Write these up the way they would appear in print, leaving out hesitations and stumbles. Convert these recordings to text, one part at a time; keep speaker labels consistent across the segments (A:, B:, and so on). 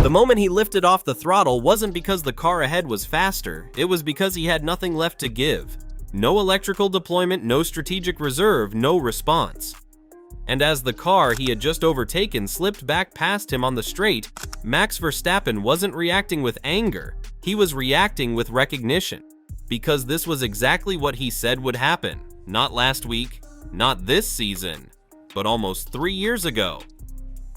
A: The moment he lifted off the throttle wasn't because the car ahead was faster, it was because he had nothing left to give. No electrical deployment, no strategic reserve, no response. And as the car he had just overtaken slipped back past him on the straight, Max Verstappen wasn't reacting with anger, he was reacting with recognition. Because this was exactly what he said would happen. Not last week, not this season, but almost 3 years ago.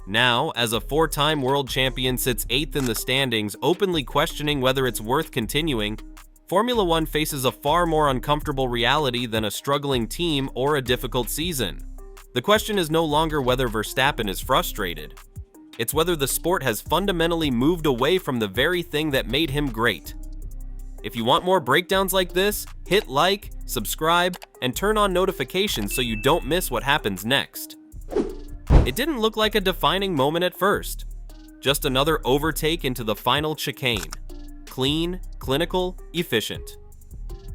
A: Now, as a 4-time world champion sits 8th in the standings, openly questioning whether it's worth continuing, Formula One faces a far more uncomfortable reality than a struggling team or a difficult season. The question is no longer whether Verstappen is frustrated. It's whether the sport has fundamentally moved away from the very thing that made him great. If you want more breakdowns like this, hit like, subscribe, and turn on notifications so you don't miss what happens next. It didn't look like a defining moment at first. Just another overtake into the final chicane. Clean, clinical, efficient.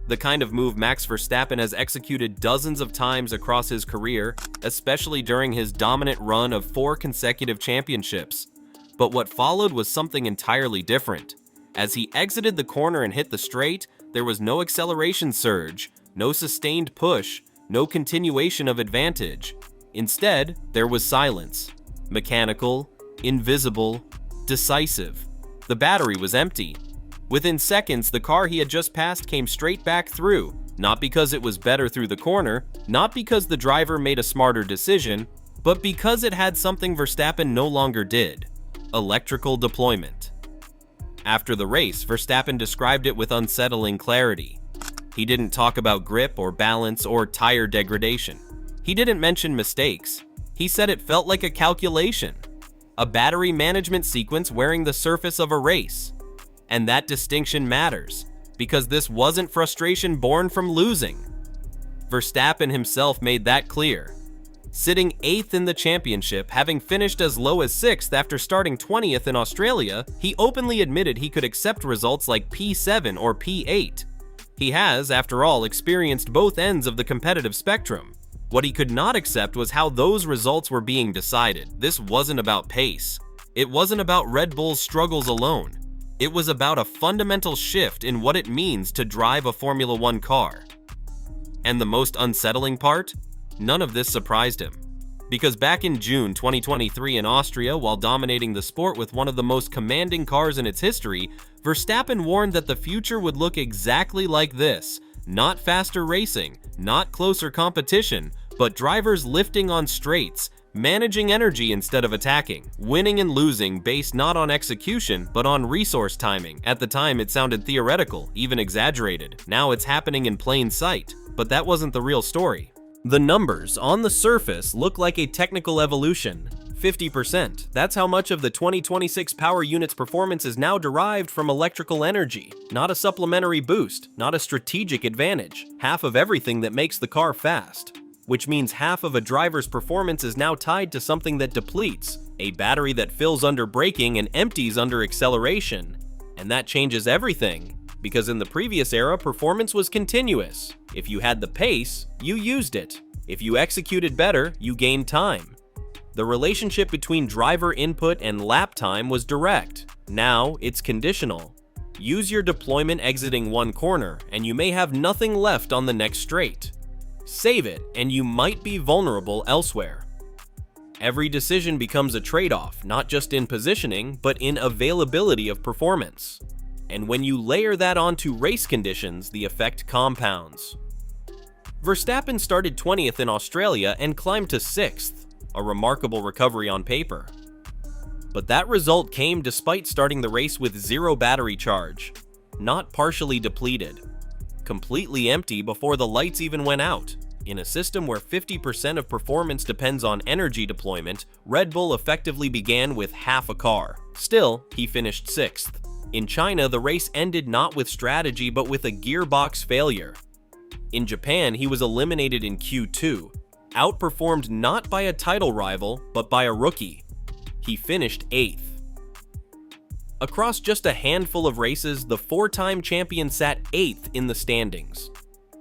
A: The kind of move Max Verstappen has executed dozens of times across his career, especially during his dominant run of 4 consecutive championships. But what followed was something entirely different. As he exited the corner and hit the straight, there was no acceleration surge, no sustained push, no continuation of advantage. Instead, there was silence. Mechanical, invisible, decisive. The battery was empty. Within seconds, the car he had just passed came straight back through, not because it was better through the corner, not because the driver made a smarter decision, but because it had something Verstappen no longer did: electrical deployment. After the race, Verstappen described it with unsettling clarity. He didn't talk about grip or balance or tire degradation. He didn't mention mistakes. He said it felt like a calculation, a battery management sequence wearing the surface of a race. And that distinction matters, because this wasn't frustration born from losing. Verstappen himself made that clear. Sitting 8th in the championship, having finished as low as 6th after starting 20th in Australia, he openly admitted he could accept results like P7 or P8. He has, after all, experienced both ends of the competitive spectrum. What he could not accept was how those results were being decided. This wasn't about pace. It wasn't about Red Bull's struggles alone. It was about a fundamental shift in what it means to drive a Formula One car. And the most unsettling part? None of this surprised him. Because back in June 2023 in Austria, while dominating the sport with one of the most commanding cars in its history, Verstappen warned that the future would look exactly like this. Not faster racing, not closer competition, but drivers lifting on straights, managing energy instead of attacking, winning and losing based not on execution, but on resource timing. At the time, it sounded theoretical, even exaggerated. Now it's happening in plain sight. But that wasn't the real story. The numbers on the surface look like a technical evolution. 50%. That's how much of the 2026 power unit's performance is now derived from electrical energy. Not a supplementary boost, not a strategic advantage. Half of everything that makes the car fast. Which means half of a driver's performance is now tied to something that depletes, a battery that fills under braking and empties under acceleration. And that changes everything, because in the previous era, performance was continuous. If you had the pace, you used it. If you executed better, you gained time. The relationship between driver input and lap time was direct. Now, it's conditional. Use your deployment exiting one corner, and you may have nothing left on the next straight. Save it, and you might be vulnerable elsewhere. Every decision becomes a trade-off, not just in positioning, but in availability of performance. And when you layer that onto race conditions, the effect compounds. Verstappen started 20th in Australia and climbed to 6th, a remarkable recovery on paper. But that result came despite starting the race with 0 battery charge, not partially depleted. Completely empty before the lights even went out. In a system where 50% of performance depends on energy deployment, Red Bull effectively began with half a car. Still, he finished 6th. In China, the race ended not with strategy but with a gearbox failure. In Japan, he was eliminated in Q2, outperformed not by a title rival, but by a rookie. He finished 8th. Across just a handful of races, the 4-time champion sat 8th in the standings.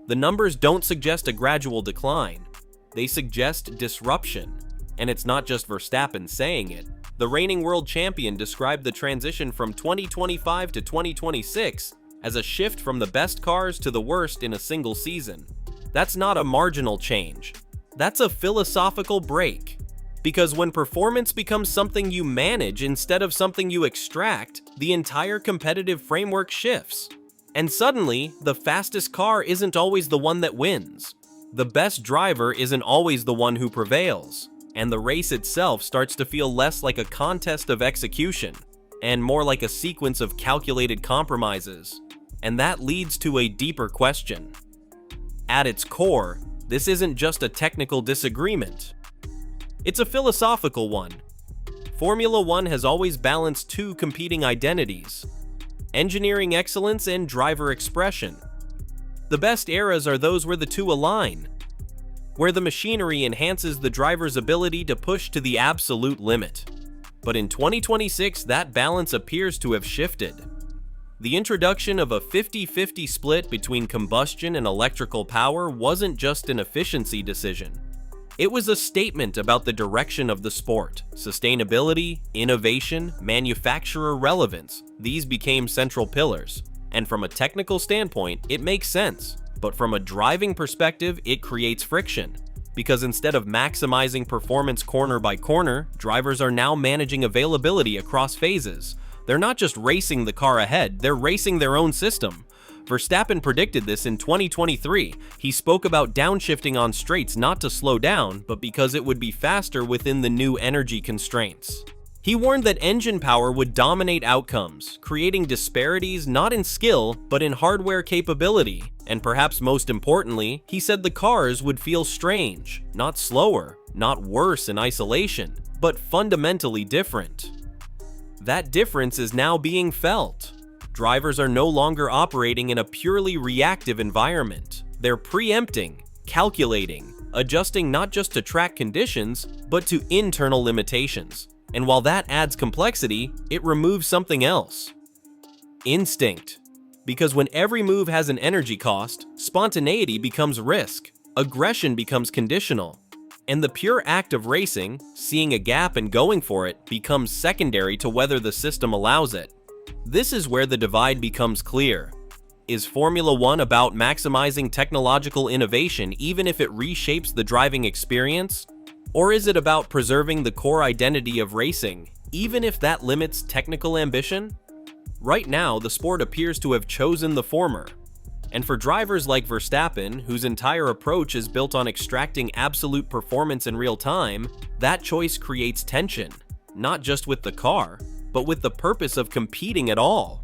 A: The numbers don't suggest a gradual decline. They suggest disruption. And it's not just Verstappen saying it. The reigning world champion described the transition from 2025 to 2026 as a shift from the best cars to the worst in a single season. That's not a marginal change. That's a philosophical break. Because when performance becomes something you manage instead of something you extract, the entire competitive framework shifts. And suddenly, the fastest car isn't always the one that wins. The best driver isn't always the one who prevails. And the race itself starts to feel less like a contest of execution and more like a sequence of calculated compromises. And that leads to a deeper question. At its core, this isn't just a technical disagreement. It's a philosophical one. Formula One has always balanced two competing identities: engineering excellence and driver expression. The best eras are those where the two align, where the machinery enhances the driver's ability to push to the absolute limit. But in 2026, that balance appears to have shifted. The introduction of a 50-50 split between combustion and electrical power wasn't just an efficiency decision. It was a statement about the direction of the sport. Sustainability, innovation, manufacturer relevance, these became central pillars. And from a technical standpoint, it makes sense. But from a driving perspective, it creates friction. Because instead of maximizing performance corner by corner, drivers are now managing availability across phases. They're not just racing the car ahead, they're racing their own system. Verstappen predicted this in 2023. He spoke about downshifting on straights not to slow down, but because it would be faster within the new energy constraints. He warned that engine power would dominate outcomes, creating disparities not in skill, but in hardware capability. And perhaps most importantly, he said the cars would feel strange, not slower, not worse in isolation, but fundamentally different. That difference is now being felt. Drivers are no longer operating in a purely reactive environment. They're preempting, calculating, adjusting not just to track conditions, but to internal limitations. And while that adds complexity, it removes something else. Instinct. Because when every move has an energy cost, spontaneity becomes risk, aggression becomes conditional, and the pure act of racing, seeing a gap and going for it, becomes secondary to whether the system allows it. This is where the divide becomes clear. Is Formula One about maximizing technological innovation even if it reshapes the driving experience? Or is it about preserving the core identity of racing, even if that limits technical ambition? Right now, the sport appears to have chosen the former. And for drivers like Verstappen, whose entire approach is built on extracting absolute performance in real time, that choice creates tension, not just with the car, but with the purpose of competing at all.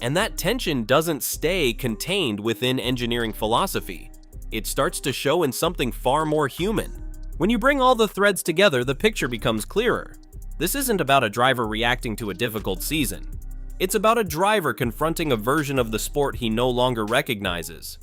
A: And that tension doesn't stay contained within engineering philosophy. It starts to show in something far more human. When you bring all the threads together, the picture becomes clearer. This isn't about a driver reacting to a difficult season. It's about a driver confronting a version of the sport he no longer recognizes.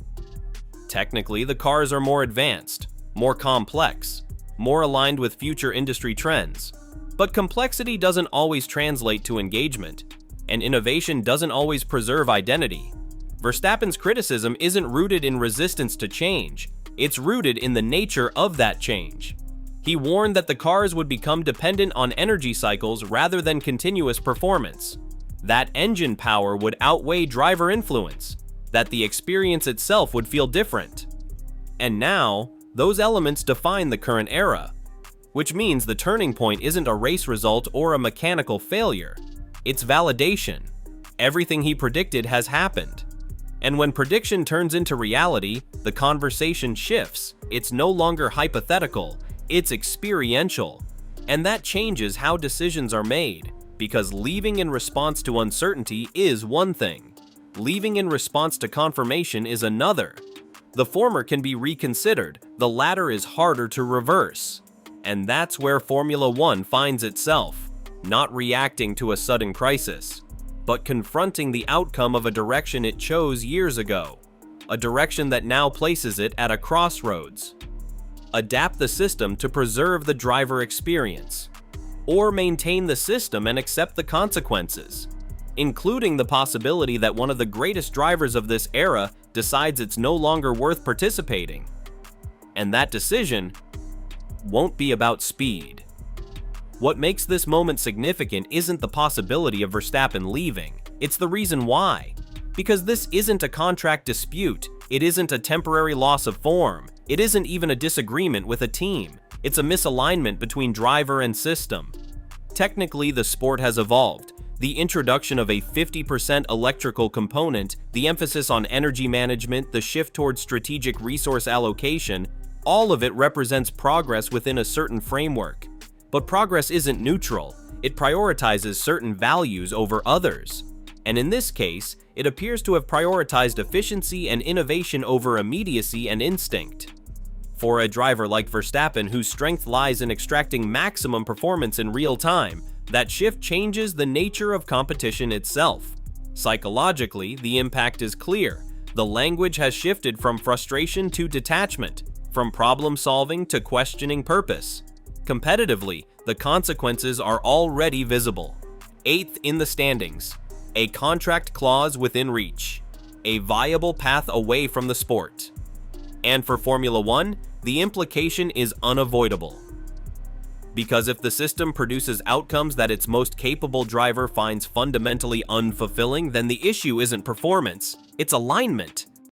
A: Technically, the cars are more advanced, more complex, more aligned with future industry trends. But complexity doesn't always translate to engagement, and innovation doesn't always preserve identity. Verstappen's criticism isn't rooted in resistance to change, it's rooted in the nature of that change. He warned that the cars would become dependent on energy cycles rather than continuous performance. That engine power would outweigh driver influence, that the experience itself would feel different. And now, those elements define the current era, which means the turning point isn't a race result or a mechanical failure. It's validation. Everything he predicted has happened. And when prediction turns into reality, the conversation shifts. It's no longer hypothetical, it's experiential. And that changes how decisions are made, because leaving in response to uncertainty is one thing. Leaving in response to confirmation is another. The former can be reconsidered, the latter is harder to reverse. And that's where Formula One finds itself, not reacting to a sudden crisis, but confronting the outcome of a direction it chose years ago, a direction that now places it at a crossroads. Adapt the system to preserve the driver experience, or maintain the system and accept the consequences, including the possibility that one of the greatest drivers of this era decides it's no longer worth participating. And that decision won't be about speed. What makes this moment significant isn't the possibility of Verstappen leaving, it's the reason why. Because this isn't a contract dispute, it isn't a temporary loss of form, it isn't even a disagreement with a team, it's a misalignment between driver and system. Technically, the sport has evolved. The introduction of a 50% electrical component, the emphasis on energy management, the shift towards strategic resource allocation, all of it represents progress within a certain framework. But progress isn't neutral, it prioritizes certain values over others. And in this case, it appears to have prioritized efficiency and innovation over immediacy and instinct. For a driver like Verstappen, whose strength lies in extracting maximum performance in real time, that shift changes the nature of competition itself. Psychologically, the impact is clear. The language has shifted from frustration to detachment, from problem solving to questioning purpose. Competitively, the consequences are already visible. 8th in the standings, a contract clause within reach, a viable path away from the sport. And for Formula One, the implication is unavoidable. Because if the system produces outcomes that its most capable driver finds fundamentally unfulfilling, then the issue isn't performance, it's alignment.